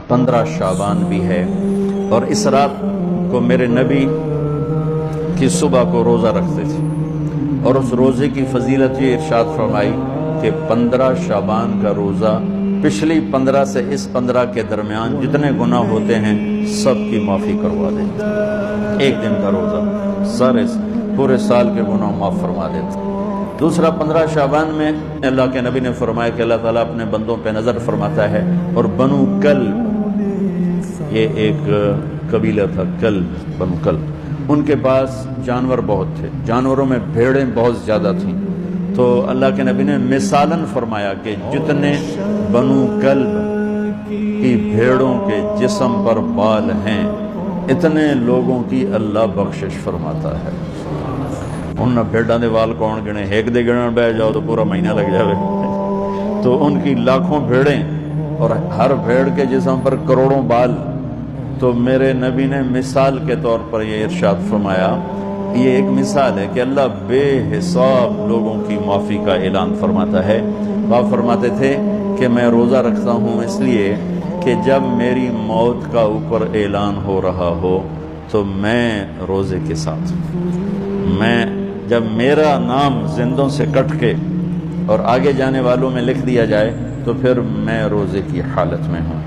15 شعبان بھی ہے، اور اس رات کو میرے نبی کی صبح کو روزہ رکھتے تھے، اور اس روزے کی فضیلت یہ ارشاد فرمائی کہ 15 شعبان کا روزہ پچھلی 15 سے اس 15 کے درمیان جتنے گناہ ہوتے ہیں سب کی معافی کروا دیتا۔ ایک دن کا روزہ سارے پورے سال کے گناہ معاف فرما دیتا۔ دوسرا 15 شعبان میں اللہ کے نبی نے فرمایا کہ اللہ تعالیٰ اپنے بندوں پہ نظر فرماتا ہے، اور بنو کلب، یہ ایک قبیلہ تھا، کلب، بنو کلب، ان کے پاس جانور بہت تھے، جانوروں میں بھیڑیں بہت زیادہ تھیں، تو اللہ کے نبی نے مثالاً فرمایا کہ جتنے بنو کلب کی بھیڑوں کے جسم پر بال ہیں اتنے لوگوں کی اللہ بخشش فرماتا ہے۔ ان بھیڑاں دے وال کون گنے، ایک دے گنن بہ جاؤ تو پورا مہینہ لگ جاوے، تو ان کی لاکھوں بھیڑیں اور ہر بھیڑ کے جسم پر کروڑوں بال۔ تو میرے نبی نے مثال کے طور پر یہ ارشاد فرمایا، یہ ایک مثال ہے کہ اللہ بے حساب لوگوں کی معافی کا اعلان فرماتا ہے۔ آپ فرماتے تھے کہ میں روزہ رکھتا ہوں اس لیے کہ جب میری موت کا اوپر اعلان ہو رہا ہو تو میں روزے کے ساتھ، جب میرا نام زندوں سے کٹ کے اور آگے جانے والوں میں لکھ دیا جائے تو پھر میں روزے کی حالت میں ہوں۔